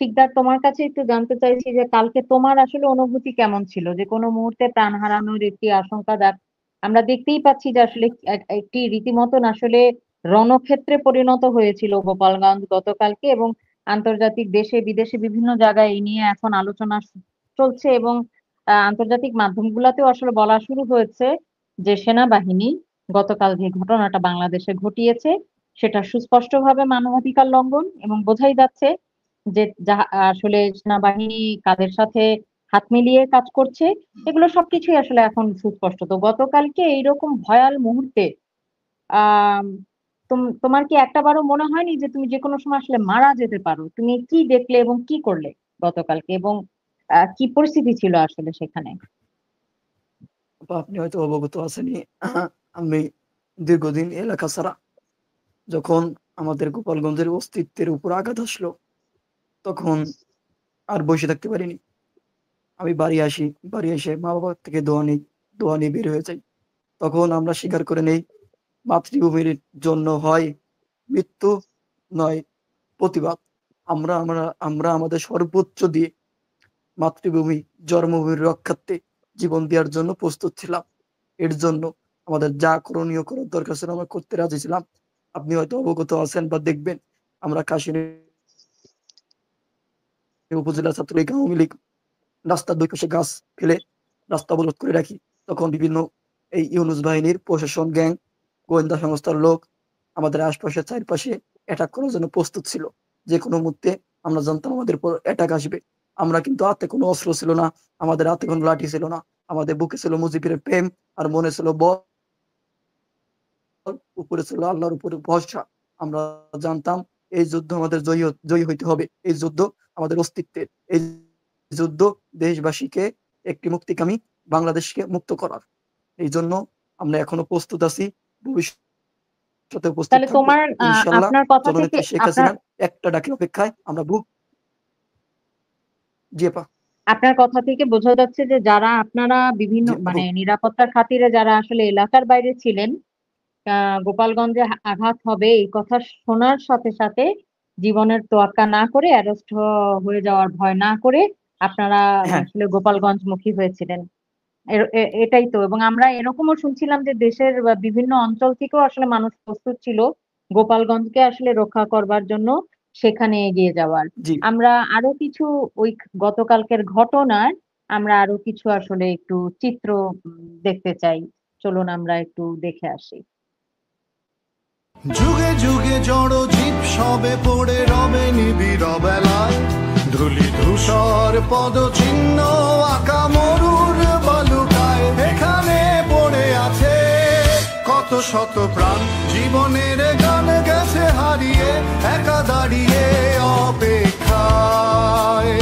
শিকদার, তোমার কাছে একটু জানতে চাইছি যে কালকে তোমার আসলে অনুভূতি কেমন ছিল, যে কোনো মুহূর্তে প্রাণ হারানোর একটি আশঙ্কা আমরা দেখতেই পাচ্ছি যে আসলে একটি রীতিমতন আসলে রণক্ষেত্রে পরিণত হয়েছিল গোপালগঞ্জ গতকালকে, এবং আন্তর্জাতিক দেশে বিদেশে বিভিন্ন জায়গায় এই নিয়ে এখন আলোচনা চলছে, এবং আন্তর্জাতিক মাধ্যমগুলোতেও আসলে বলা শুরু হয়েছে যে সেনাবাহিনী গতকাল যে ঘটনাটা বাংলাদেশে ঘটিয়েছে সেটা সুস্পষ্টভাবে মানবাধিকার লঙ্ঘন, এবং বোঝাই যাচ্ছে যে আসলে সেনাবাহিনী কাদের সাথে হাত মিলিয়ে কাজ করছে। এগুলো সবকিছুই আসলে এখন সুস্পষ্ট। তো গতকালকে এইরকম ভয়াল মুহূর্তে আহ তোমার কি একটাবারও মনে হয়নি যে তুমি যে কোনো সময় আসলে মারা যেতে পারো? তুমি কি দেখলে এবং কি করলে গতকালকে, এবং কি পরিস্থিতি ছিল আসলে সেখানে? বা আপনি হয়তো অবগত আছেনই, আমি দীর্ঘদিন এলাকা ছাড়া। যখন আমাদের গোপালগঞ্জের অস্তিত্বের উপর আঘাত আসলো, তখন আর বসে থাকতে পারিনি। আমি বাড়ি আসি, বাড়ি এসে মা বাবার থেকে দোয়া নিই, দোয়া নিয়ে বের হয়ে যাই। তখন আমরা স্বীকার করে নেই, মাতৃভূমির জন্য হয় মৃত্যু, নয় প্রতিবাদ। আমরা আমরা আমরা আমাদের সর্বোচ্চ দিয়ে মাতৃভূমি, জন্মভূমির রক্ষার্থে জীবন দেওয়ার জন্য প্রস্তুত ছিলাম। এর জন্য আমাদের যা করণীয় করার দরকার ছিল আমরা করতে রাজি ছিলাম। আপনি হয়তো অবগত আছেন বা দেখবেন, আমরা কাশিনী উপজেলা ছাত্রলীগ, আওয়ামী লীগ রাস্তার দুই পাশে গাছ ফেলে রাস্তা অবরোধ করে রাখি। তখন বিভিন্ন এই ইউনুস বাহিনীর প্রশাসন, গ্যাং, গোয়েন্দা সংস্থার লোক আমাদের আশপাশে চারপাশে অ্যাটাক করার জন্য প্রস্তুত ছিল। যে কোনো মুহূর্তে আমরা জানতাম আমাদের উপর অ্যাটাক আসবে। আমরা কিন্তু হাতে কোনো অস্ত্র ছিল না, আমাদের হাতে কোনো লাঠি ছিল না। আমাদের বুকে ছিল মুজিবের প্রেম, আর মনে ছিল বল, উপরে ছিল আল্লাহর উপরে ভরসা। আমরা জানতাম এই যুদ্ধ আমাদের জয়ী হইতে হবে। এই যুদ্ধ আমাদের অস্তিত্বের, এই যুদ্ধ দেশবাসীকে একটি মুক্তিকামী বাংলাদেশকে মুক্ত করার। এই জন্য আমরা এখনো প্রস্তুত আছি, ভবিষ্যতে উপস্থিত তাহলে থাকবো তোমার ইনশাল্লাহ। আপনার কথা থেকে জননেত্রী শেখ আপনার হাসিনার একটা ডাকের অপেক্ষায় আমরা বুক জি আপা। আপনার কথা থেকে বোঝা যাচ্ছে যে যারা আপনারা বিভিন্ন জি আপু। মানে নিরাপত্তার খাতিরে যারা আসলে এলাকার বাইরে ছিলেন, গোপালগঞ্জে আঘাত হবে এই কথা শোনার সাথে সাথে জীবনের তোয়াক্কা না করে, অ্যারেস্ট হয়ে যাওয়ার ভয় না করে আপনারা হ্যাঁ, আসলে গোপালগঞ্জ মুখী হয়েছিলেন। এটাই তো। এবং আমরা এরকমও শুনছিলাম যে দেশের বিভিন্ন অঞ্চল থেকেও আসলে মানুষ প্রস্তুত ছিল গোপালগঞ্জকে আসলে রক্ষা করবার জন্য সেখানে এগিয়ে যাওয়ার। জি। আমরা আরো কিছু ওই গতকালকের ঘটনার আমরা আরো কিছু আসলে একটু চিত্র দেখতে চাই। চলুন আমরা একটু দেখে আসি। যুগে যুগে জড় জীব সবে পড়ে রবে নিবিড় বেলায়, ধুলি ধূসর পদচিহ্ন আঁকা মরুর বালুকায়। এখানে পড়ে আছে কত শত প্রাণ, জীবনের গান গেছে হারিয়ে, একা দাঁড়িয়ে অপেক্ষায়।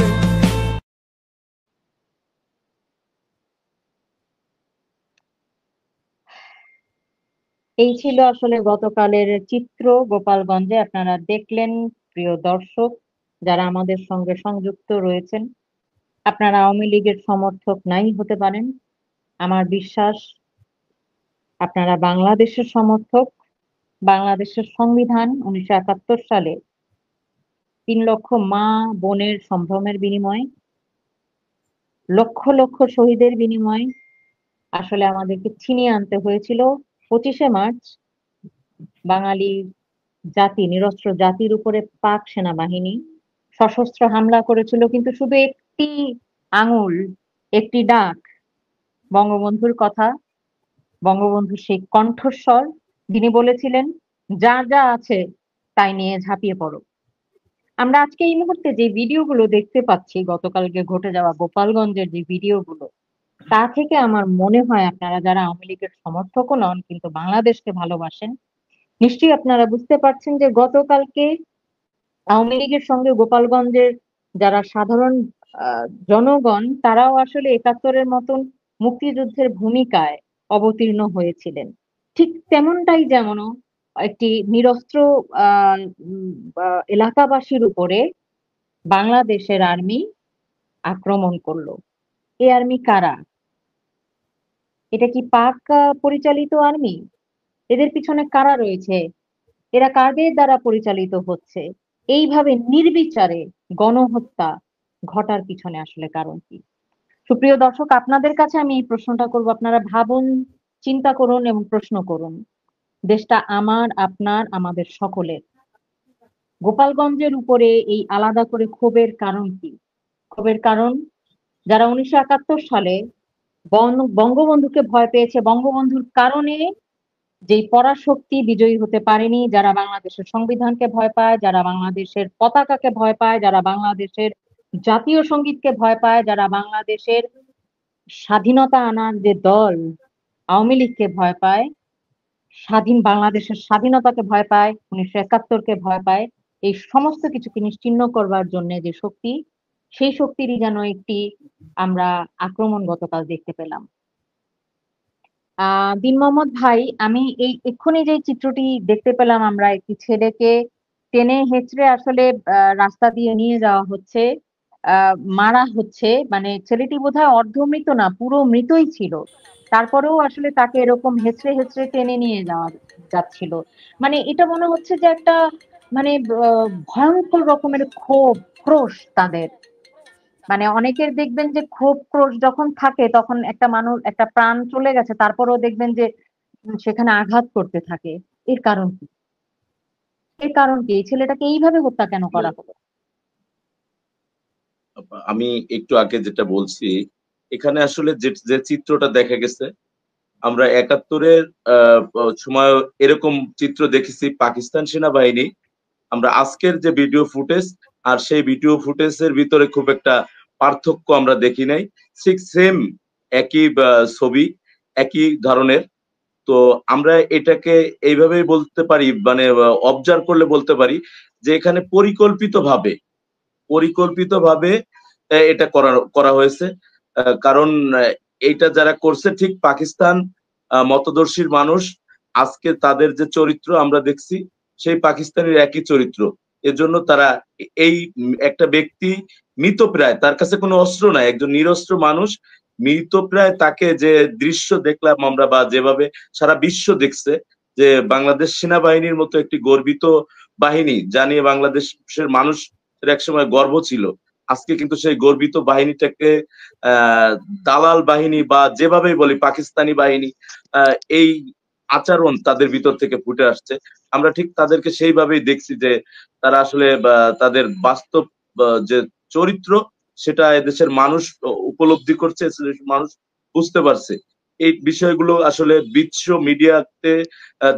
এই ছিল আসলে গতকালের চিত্র গোপালগঞ্জে, আপনারা দেখলেন। প্রিয় দর্শক যারা আমাদের সঙ্গে সংযুক্ত রয়েছেন, আপনারা আওয়ামী লীগের সমর্থক নাই হতে পারেন, আমার বিশ্বাস আপনারা বাংলাদেশের সমর্থক। বাংলাদেশের সংবিধান 1971 সালে 3 লক্ষ মা বোনের সম্ভ্রমের বিনিময়ে, লক্ষ লক্ষ শহীদের বিনিময়ে আসলে আমাদেরকে ছিনিয়ে আনতে হয়েছিল 25শে মার্চ বাঙালি জাতি, নিরস্ত্র জাতির উপরে পাক সেনাবাহিনী সশস্ত্র হামলা করেছিল। কিন্তু শুধু একটি আঙুল, একটি ডাক, বঙ্গবন্ধুর কথা, বঙ্গবন্ধুর সেই কণ্ঠস্বর, যিনি বলেছিলেন যা যা আছে তাই নিয়ে ঝাঁপিয়ে পড়ো। আমরা আজকে এই মুহূর্তে যে ভিডিওগুলো দেখতে পাচ্ছি, গতকালকে ঘটে যাওয়া গোপালগঞ্জের যে ভিডিওগুলো, তা থেকে আমার মনে হয় আপনারা যারা আওয়ামী লীগের সমর্থকও নন কিন্তু বাংলাদেশকে ভালোবাসেন, নিশ্চয়ই আপনারা বুঝতে পারছেন যে গতকালকে আওয়ামী লীগের সঙ্গে গোপালগঞ্জের যারা সাধারণ জনগণ, তারাও আসলে 71-এর মতন মুক্তিযুদ্ধের ভূমিকায় অবতীর্ণ হয়েছিলেন। ঠিক তেমনটাই যেমন একটি নিরস্ত্র এলাকাবাসীর উপরে বাংলাদেশের আর্মি আক্রমণ করলো। এই আর্মি কারা? এটা কি পাক পরিচালিত আর্মি? এদের পিছনে কারা রয়েছে? এরা কাদের দ্বারা পরিচালিত হচ্ছে? এইভাবে নির্বিচারে গণহত্যা ঘটার পিছনে আসলে কারণ কি? সুপ্রিয় দর্শক, আপনাদের কাছে আমি এই প্রশ্নটা করব, আপনারা ভাবুন, চিন্তা করুন এবং প্রশ্ন করুন। দেশটা আমার, আপনার, আমাদের সকলের। গোপালগঞ্জের উপরে এই আলাদা করে ক্ষোভের কারণ কি? ক্ষোভের কারণ, যারা 1971 সালে বঙ্গবন্ধুকে ভয় পেয়েছে, বঙ্গবন্ধুর কারণে যেই পরাশক্তি বিজয়ী হতে পারেনি, যারা বাংলাদেশের সংবিধানকে ভয় পায়, যারা বাংলাদেশের পতাকাকে ভয় পায়, যারা বাংলাদেশের জাতীয় সঙ্গীতকে ভয় পায়, যারা বাংলাদেশের স্বাধীনতা আনার যে দল আওয়ামী লীগকে ভয় পায়, স্বাধীন বাংলাদেশের স্বাধীনতাকে ভয় পায়, 1971-কে ভয় পায়, এই সমস্ত কিছুকে নিশ্চিহ্ন করবার জন্য যে শক্তি, সেই শক্তিরই যেন একটি আমরা আক্রমণ গতকাল দেখতে পেলাম। দিন মোহাম্মদ ভাই, আমি এই এক্ষুনি যে চিত্রটি দেখতে পেলাম, আমরা একটি ছেলেকে টেনে হেঁচড়ে আসলে রাস্তা দিয়ে নিয়ে যাওয়া হচ্ছে, মারা হচ্ছে, মানে ছেলেটি বোধহয় অর্ধমৃত না, পুরো মৃতই ছিল, তারপরেও আসলে তাকে এরকম হেঁচড়ে হেঁচড়ে টেনে নিয়ে যাওয়া যাচ্ছিল। মানে এটা মনে হচ্ছে যে একটা মানে ভয়ঙ্কর রকমের ক্ষোভ, ক্রোশ তাদের। মানে অনেকের দেখবেন যে ক্ষোভ ক্রোশ যখন থাকে তখন একটা মানুষ, একটা প্রাণ চলে গেছে, তারপরেও দেখবেন যে সেখানে আঘাত করতে থাকে। এর কারণ কি? এর কারণ কি? এই ছেলেটাকে এইভাবে হত্যা কেন করা হলো? আমি একটু আগে যেটা বলছি, এখানে আসলে যে চিত্রটা দেখা গেছে, আমরা 71-এর সময় এরকম চিত্র দেখেছি পাকিস্তান সেনাবাহিনী। আমরা আজকের যে ভিডিও ফুটেজ আর সেই ভিডিও ফুটেজের ভিতরে খুব একটা পার্থক্য আমরা দেখি নাই। ঠিক সেম একই ছবি, একই ধরনের। তো আমরা এটাকে এইভাবেই বলতে পারি, মানে অবজার্ভ করলে বলতে পারি যে এখানে পরিকল্পিতভাবে এটা করা হয়েছে। কারণ এইটা যারা করছে ঠিক পাকিস্তান মতদর্শীর মানুষ। আজকে তাদের যে চরিত্র আমরা দেখছি, সেই পাকিস্তানের একই চরিত্র। এজন্য তারা এই একটা ব্যক্তি মৃতপ্রায়, তার কাছে কোনো অস্ত্র নাই, একজন নিরস্ত্র মানুষ মৃতপ্রায়, তাকে যে দৃশ্য দেখলাম আমরা, বা যেভাবে সারা বিশ্ব দেখছে যে বাংলাদেশ সেনাবাহিনীর মতো একটি গর্বিত বাহিনী, যা নিয়ে বাংলাদেশের মানুষের একসময় গর্ব ছিল, আজকে কিন্তু সেই গর্বিত বাহিনীটাকে দালাল বাহিনী বা যেভাবেই বলি পাকিস্তানি বাহিনী, এই আচরণ তাদের ভিতর থেকে ফুটে আসছে। আমরা ঠিক তাদেরকে সেইভাবেই দেখছি যে তারা আসলে তাদের বাস্তব যে চরিত্র, সেটা এদেশের মানুষ উপলব্ধি করছে, মানুষ বুঝতে পারছে। এই বিষয়গুলো আসলে বিশ্ব মিডিয়াতে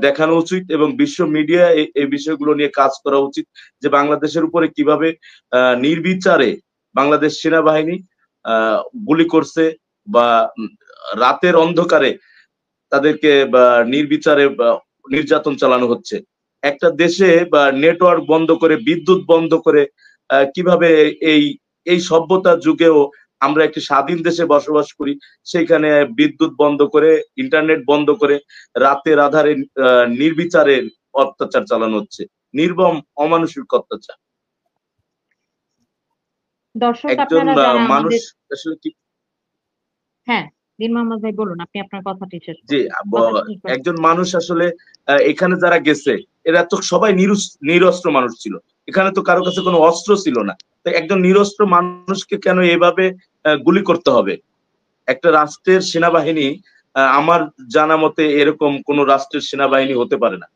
দেখানো উচিত এবং বিশ্ব মিডিয়া এই বিষয়গুলো নিয়ে কাজ করা উচিত, যে বাংলাদেশের উপরে কিভাবে নির্বিচারে বাংলাদেশ সেনাবাহিনী গুলি করছে, বা রাতের অন্ধকারে তাদেরকে নির্বিচারে নির্যাতন চালানো হচ্ছে। একটা দেশে নেটওয়ার্ক বন্ধ করে, বিদ্যুৎ বন্ধ করে, কিভাবে এই সভ্যতার যুগেও আমরা একটি স্বাধীন দেশে বসবাস করি, সেখানে বিদ্যুৎ বন্ধ করে, ইন্টারনেট বন্ধ করে, রাতের আধারে নির্বিচারে অত্যাচার চালানো হচ্ছে, নির্মম অমানুষিক অত্যাচার। দর্শক, একজন আপনারা যারা মানুষ আমাদের, আসলে কি, হ্যাঁ দিন মোহাম্মদ ভাই বলুন, আপনি আপনার কথাটি শেষ যে করুন। একজন মানুষ আসলে এখানে যারা গেছে এরা তো সবাই নিরস্ত্র মানুষ ছিল, এখানে তো কারো কাছে কোনো অস্ত্র ছিল না। তো একজন নিরস্ত্র মানুষকে কেন এভাবে গুলি করতে হবে? একটা রাষ্ট্রের সেনাবাহিনী, আমার জানা মতে এরকম কোন রাষ্ট্রের সেনাবাহিনী হতে পারে না।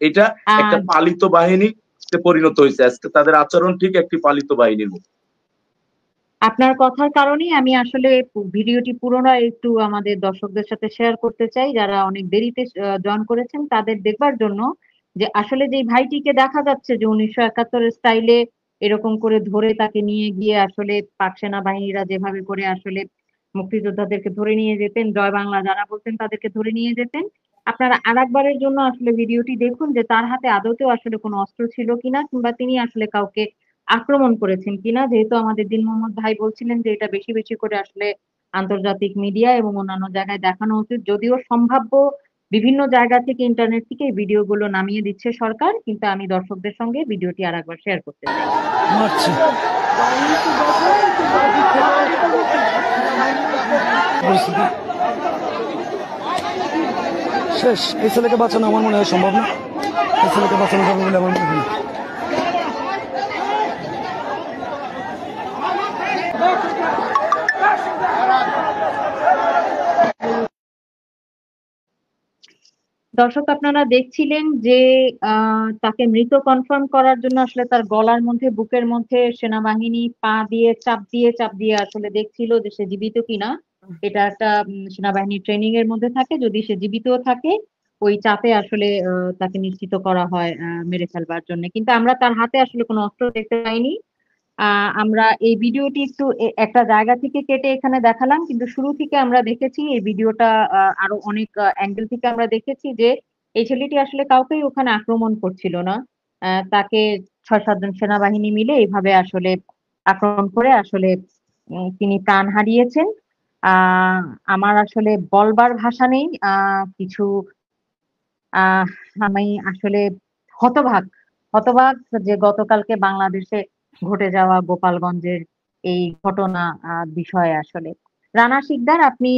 এটা একটা পালিত বাহিনীতে পরিণত হয়েছে আজকে, তাদের আচরণ ঠিক একটি পালিত বাহিনীর মতো। আপনার কথার কারণেই আমি আসলে ভিডিওটি পুরোনো একটু আমাদের দর্শকদের সাথে শেয়ার করতে চাই, যারা অনেক দেরিতে জয়েন করেছেন তাদের দেখবার জন্য, যে আসলে যে ভাইটিকে দেখা যাচ্ছে যে 1971 স্টাইলে এরকম করে ধরে তাকে নিয়ে গিয়ে আসলে পাক সেনাবাহিনীরা যেভাবে করে আসলে মুক্তিযোদ্ধাদেরকে ধরে নিয়ে যেতেন, জয় বাংলা যারা বলতেন তাদেরকে ধরে নিয়ে যেতেন। আপনারা আরেকবারের জন্য আসলে ভিডিওটি দেখুন যে তার হাতে আদতেও আসলে কোনো অস্ত্র ছিল কিনা, কিংবা তিনি আসলে কাউকে আক্রমণ করেছেন কিনা। যেহেতু আমাদের দিন মোহাম্মদ ভাই বলছিলেন যে এটা বেশি বেশি করে আসলে আন্তর্জাতিক মিডিয়া এবং অন্যান্য জায়গায় দেখানো উচিত, যদিও সম্ভাব্য বিভিন্ন জায়গা থেকে, ইন্টারনেট থেকে এই ভিডিওগুলো নামিয়ে দিচ্ছে সরকার, কিন্তু আমি দর্শকদের সঙ্গে ভিডিওটি আরেকবার শেয়ার করতে চাই। শেষ। এই ছেলেকে বাঁচানো আমার মনে হয় সম্ভব না, এই ছেলেকে বাঁচানো যাবে বলে আমার মনে হয়। দর্শক আপনারা দেখছিলেন যে তাকে মৃত কনফার্ম করার জন্য আসলে তার গলার মধ্যে বুকের মধ্যে সেনাবাহিনী পা দিয়ে চাপ দিয়ে আসলে দেখছিল যে সে জীবিত কিনা। এটা একটা সেনাবাহিনী ট্রেনিং এর মধ্যে থাকে, যদি সে জীবিত থাকে ওই চাপে আসলে তাকে নিশ্চিত করা হয় মেরে ফেলবার জন্য। কিন্তু আমরা তার হাতে আসলে কোনো অস্ত্র দেখতে পাইনি। আমরা এই ভিডিওটি একটু একটা জায়গা থেকে কেটে এখানে দেখালাম, কিন্তু শুরু থেকে আমরা দেখেছি এই ভিডিওটা আরো অনেক অ্যাঙ্গেল থেকে আমরা দেখেছি যে এই ছেলেটি আসলে কাউকেই ওখানে আক্রমণ করছিল না। তাকে 6-7 জন সেনাবাহিনী মিলে এইভাবে আসলে আক্রমণ করে আসলে তিনি প্রাণ হারিয়েছেন। আহ আমার আসলে বলবার ভাষা নেই। কিছু আহ আমি আসলে হতবাক হতবাক যে গতকালকে বাংলাদেশে ঘটে যাওয়া গোপালগঞ্জের এই ঘটনা বিষয়ে আসলে। রানা শিকদার, আপনি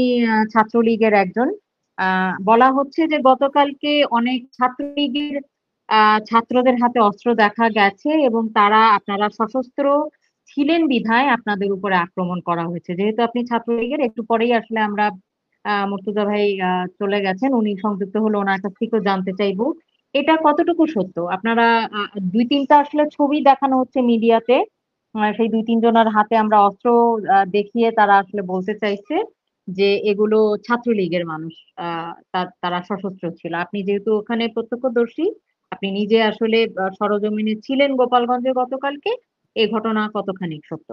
ছাত্রলীগের একজন। বলা হচ্ছে যে গতকালকে অনেক ছাত্রলীগের ছাত্রদের হাতে অস্ত্র দেখা গেছে এবং আপনারা সশস্ত্র ছিলেন বিধায় আপনাদের উপরে আক্রমণ করা হয়েছে। যেহেতু আপনি ছাত্রলীগের, একটু পরেই আসলে আমরা মুর্তজা ভাই চলে গেছেন, উনি সংযুক্ত হলো, ওনার কাছ থেকেও জানতে চাইবো এটা কতটুকু সত্য। আপনারা 2-3টা আসলে ছবি দেখানো হচ্ছে মিডিয়াতে, সেই 2-3 জনের হাতে আমরা অস্ত্র দেখিয়ে তারা আসলে বলতে চাইছে যে এগুলো ছাত্রলীগের মানুষ, তারা সশস্ত্র ছিল। আপনি যেহেতু ওখানে প্রত্যক্ষদর্শী, আপনি নিজে আসলে সরজমিনে ছিলেন গোপালগঞ্জে গতকালকে, এই ঘটনা কতখানি সত্য?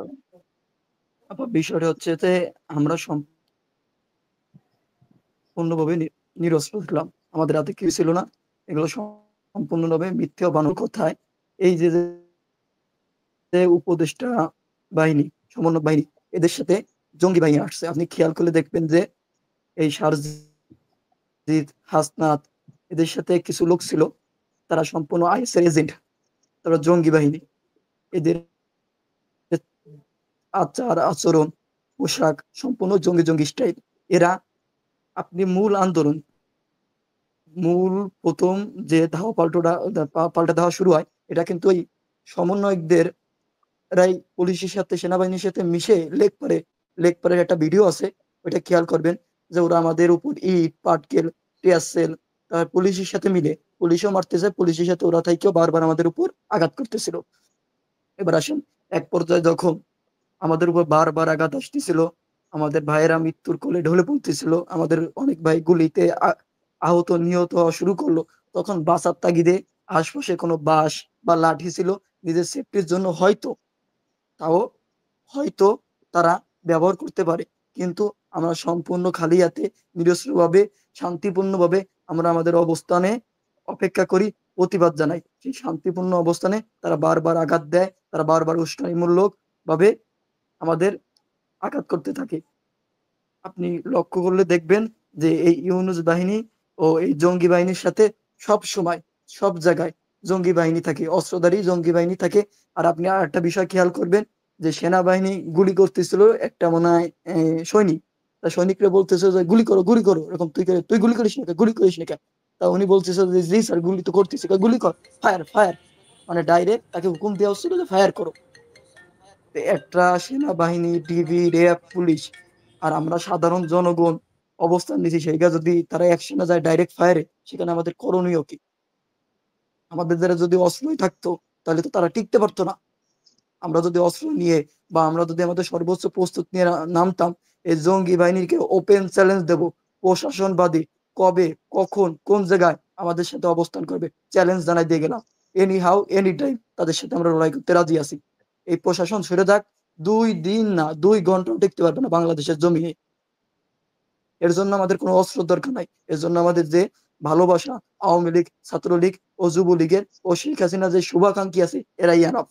বিষয়টা হচ্ছে যে আমরা সম্পূর্ণভাবে নিরস্ত্র ছিলাম, আমাদের হাতে কিছু ছিল না। এগুলো সম্পূর্ণভাবে মিথ্যে ও বানোয়ার কথায়। এই যে যে উপদেষ্টা বাহিনী, সমন্বয় বাহিনী, এদের সাথে জঙ্গি বাহিনী আসছে। আপনি খেয়াল করলে দেখবেন যে এই সারজিৎ, হাসনাত, এদের সাথে কিছু লোক ছিল, তারা সম্পূর্ণ আইএস এর এজেন্ট, তারা জঙ্গি বাহিনী। এদের আচার আচরণ, পোশাক সম্পূর্ণ জঙ্গি জঙ্গি স্টাইল। এরা আপনি মূল প্রথম যে ধাওয়া পাল্টা ধাওয়া শুরু হয়, এটা কিন্তু ওই সমন্বয়কদের রাই পুলিশের সাথে সেনাবাহিনীর সাথে মিশে লেকপারের একটা ভিডিও আছে, ওইটা খেয়াল করবেন যে ওরা আমাদের উপর ইট পাটকেল টিয়ারশেল পুলিশের সাথে মিলে, পুলিশও মারতেছে, পুলিশের সাথে ওরা থেকেও বারবার আমাদের উপর আঘাত করতেছিল। এবার আসেন, এক পর্যায়ে যখন আমাদের উপর বারবার আঘাত আসতেছিল, আমাদের ভাইয়েরা মৃত্যুর কোলে ঢলে পড়তেছিল, আমাদের অনেক ভাই গুলিতে আহত নিহত হওয়া শুরু করলো, তখন বাঁচার তাগিদে আশপাশে কোনো বাঁশ বা লাঠি ছিল, নিজের সেফটির জন্য হয়তো তারা ব্যবহার করতে পারে। কিন্তু আমরা সম্পূর্ণ খালি হাতে নিরস্ত্রভাবে শান্তিপূর্ণভাবে আমরা আমাদের অবস্থানে অপেক্ষা করি, প্রতিবাদ জানাই। সেই শান্তিপূর্ণ অবস্থানে তারা বারবার আঘাত দেয়, তারা বারবার উস্কানিমূলক ভাবে আমাদের আঘাত করতে থাকে। আপনি লক্ষ্য করলে দেখবেন যে এই ইউনূস বাহিনী ও এই জঙ্গি বাহিনীর সাথে সব সময় সব জায়গায় জঙ্গি বাহিনী থাকে, অস্ত্রধারী জঙ্গি বাহিনী থাকে। আর আপনি আর একটা বিষয় খেয়াল করবেন যে সেনাবাহিনী গুলি করতেছিল, একটা মনে হয় সৈনিক, তা সৈনিকরা বলতেছে যে গুলি করো, এরকম তুই গুলি করিস না কেন? তা উনি বলতেছে যে জি স্যার, গুলি তো করতেছি। গুলি কর, ফায়ার, মানে ডাইরেক্ট তাকে হুকুম দেওয়া হচ্ছিল যে ফায়ার করো। একটা সেনাবাহিনী, ডিবি, র্যাব, পুলিশ আর আমরা সাধারণ জনগণ অবস্থান নিয়েছি, সেইটা যদি তারা অ্যাকশনে যায় ডাইরেক্ট ফায়ারে, সেখানে আমাদের করণীয় কি? আমাদের দ্বারা যদি অস্ত্রই থাকতো তাহলে তো তারা টিকতে পারতো না। আমরা যদি অস্ত্র নিয়ে বা আমরা যদি আমাদের সর্বোচ্চ প্রস্তুত নিয়ে নামতাম, এই জঙ্গি বাহিনীকে ওপেন চ্যালেঞ্জ দেব, প্রশাসনবাদী কবে কখন কোন জায়গায় আমাদের সাথে অবস্থান করবে চ্যালেঞ্জ জানাই দিয়ে গেলাম। এনি হাউ এনি টাইম তাদের সাথে আমরা লড়াই করতে রাজি আছি। এই প্রশাসন সরে যাক, 2 দিন না 2 ঘন্টাও টিকতে পারবে না বাংলাদেশের জমিনে। এর জন্য আমাদের কোনো অস্ত্র দরকার নাই। এর জন্য আমাদের যে ভালোবাসা আওয়ামী লীগ, ছাত্রলীগ ও যুবলীগের ও শেখ হাসিনা যে শুভাকাঙ্ক্ষী আছে, এরাই এনাফ।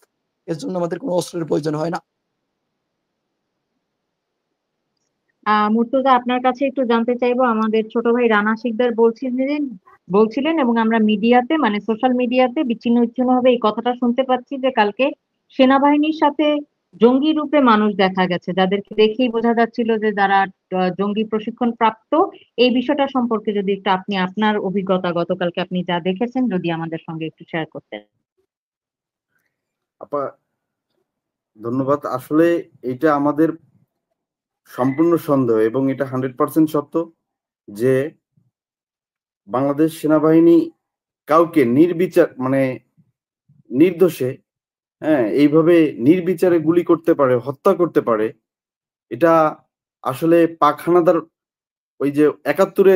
এর জন্য আমাদের কোনো অস্ত্রের প্রয়োজন হয় না। মুর্তজা, আপনার কাছে একটু জানতে চাইবো, আমাদের ছোট ভাই রানা শিকদার বলছিলেন এবং আমরা মিডিয়াতে মানে সোশ্যাল মিডিয়াতে বিচ্ছিন্ন ভাবে এই কথাটা শুনতে পাচ্ছি যে কালকে সেনাবাহিনীর সাথে জঙ্গি রূপে মানুষ দেখা গেছে, যাদেরকে দেখেই বোঝা যাচ্ছিল যে যারা জঙ্গি প্রশিক্ষণ প্রাপ্ত। এই বিষয়টা সম্পর্কে যদি একটু আপনি আপনার অভিজ্ঞতা গতকালকে আপনি যা দেখেছেন যদি আমাদের সঙ্গে একটু শেয়ার করতেন। আপা ধন্যবাদ। আসলে এটা আমাদের সম্পূর্ণ সন্দেহ এবং এটা 100% সত্য যে বাংলাদেশ সেনাবাহিনী কাউকে নির্বিচার মানে নির্দোষে এইভাবে নির্বিচারে গুলি করতে পারে, হত্যা করতে পারে, এটা আসলে পাক হানাদার ওই যে ৭১-এ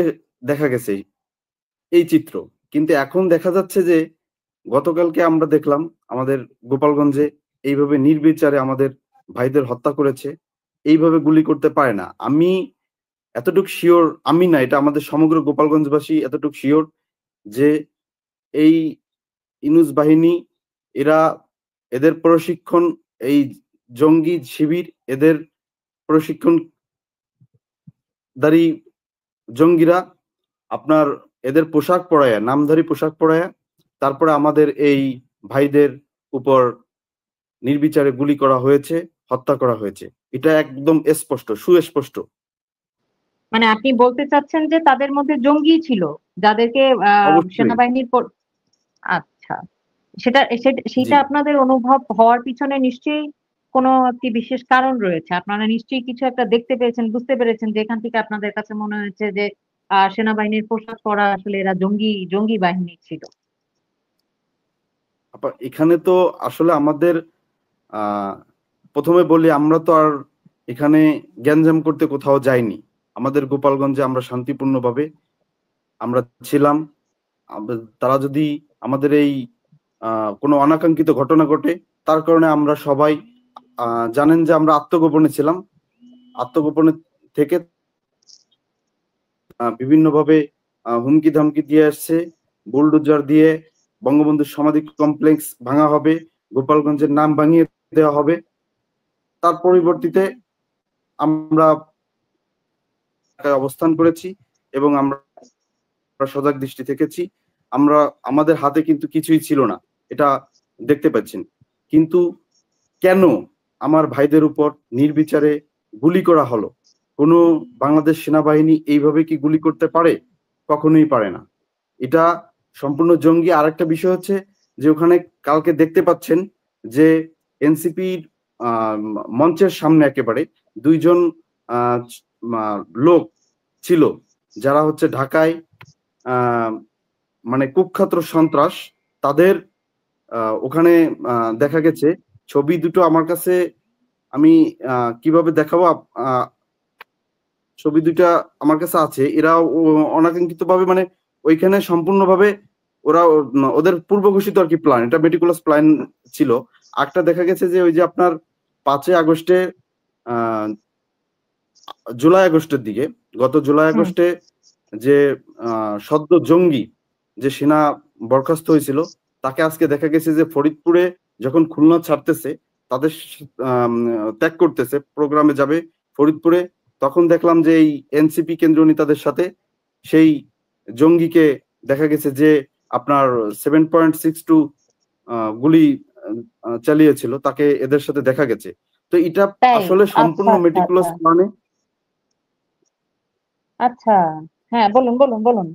দেখা গেছে এই চিত্র। কিন্তু এখন দেখা যাচ্ছে যে গতকালকে আমরা দেখলাম আমাদের গোপালগঞ্জে এইভাবে নির্বিচারে আমাদের ভাইদের হত্যা করেছে, এইভাবে গুলি করতে পারে না। আমি এতটুক শিওর, আমি না, এটা আমাদের সমগ্র গোপালগঞ্জবাসী এতটুক শিওর যে এই ইনুস বাহিনী, এদের প্রশিক্ষণ, এই জঙ্গি শিবির, এদের প্রশিক্ষণদারী জঙ্গিরা আপনার এদের পোশাক পরায়া, নামধারী পোশাক পরায়া তারপরে আমাদের এই ভাইদের উপর নির্বিচারে গুলি করা হয়েছে, হত্যা করা হয়েছে। এটা একদম স্পষ্ট, সুস্পষ্ট। মানে আপনি বলতে চাচ্ছেন যে তাদের মধ্যে জঙ্গি ছিল যাদেরকে অবশ্যই সেনাবাহিনীর আচ্ছা, সেটা জি। আপনাদের অনুভব হওয়ার পিছনে নিশ্চয়ই কোনো একটি বিশেষ কারণ রয়েছে। আপনারা নিশ্চয়ই কিছু একটা দেখতে পেয়েছেন, বুঝতে পেরেছেন, যেখান থেকে আপনাদের কাছে মনে হয়েছে যে সেনাবাহিনীর পোশাক পরা আসলে এরা জঙ্গি বাহিনী ছিল। এখানে তো আসলে আমাদের প্রথমে বলি, আমরা তো আর এখানে গ্যাঞ্জাম করতে কোথাও যাইনি। আমাদের গোপালগঞ্জে আমরা শান্তিপূর্ণভাবে আমরা ছিলাম। তারা যদি আমাদের এই কোনো অনাকাঙ্ক্ষিত ঘটনা ঘটে, তার কারণে আমরা সবাই জানেন যে আমরা আত্মগোপনে ছিলাম। আত্মগোপনে থেকে বিভিন্নভাবে হুমকি ধামকি দিয়ে আসছে, বুলডোজার দিয়ে বঙ্গবন্ধুর সমাধি কমপ্লেক্স ভাঙা হবে, গোপালগঞ্জের নাম ভাঙিয়ে দেওয়া হবে। তার পরিবর্তিতে আমরা অবস্থান করেছি এবং আমরা সজাগ দৃষ্টি থেকেছি। আমাদের হাতে কিন্তু কিছুই ছিল না, এটা দেখতে পাচ্ছেন। কিন্তু কেন আমার ভাইদের উপর নির্বিচারে গুলি করা হলো? কোনো বাংলাদেশ সেনাবাহিনী এইভাবে কি গুলি করতে পারে? কখনোই পারে না। এটা সম্পূর্ণ জঙ্গি। আরেকটা বিষয় হচ্ছে যে ওখানে কালকে দেখতে পাচ্ছেন যে এনসিপির মঞ্চের সামনে একেবারে ২ জন লোক ছিল যারা হচ্ছে ঢাকায় মানে কুখ্যাত সন্ত্রাস। তাদের ওখানে দেখা গেছে ছবি দুটো আমার কাছে, আমি কিভাবে দেখাবো, ছবি দুটা আমার কাছে আছে। এরা অনাকাঙ্ক্ষিত ভাবে মানে ওইখানে সম্পূর্ণভাবে ওদের পূর্ব ঘোষিত আর কি প্ল্যান, এটা মেটিকুলাস প্ল্যান ছিল। একটা দেখা গেছে যে ওই যে আপনার 5 আগস্টে জুলাই আগস্টের দিকে, গত জুলাই আগস্টে যে সদ্য জঙ্গি যে সেনা বরখাস্ত হয়েছিল, তাকে আজকে দেখা গেছে যে ফরিদপুরে যখন খুলনা ছাড়তেছে, তাদের ত্যাগ করতেছে, প্রোগ্রামে যাবে ফরিদপুরে, তখন দেখলাম যে এই এনসিপি কেন্দ্রীয় নেতাদের সাথে সেই জঙ্গিকে দেখা গেছে যে আপনার 7.62 গুলি চালিয়েছিল, তাকে এদের সাথে দেখা গেছে। তো এটা আসলে সম্পূর্ণ মেটিকুলাস প্ল্যানে। আচ্ছা, হ্যাঁ, বলুন।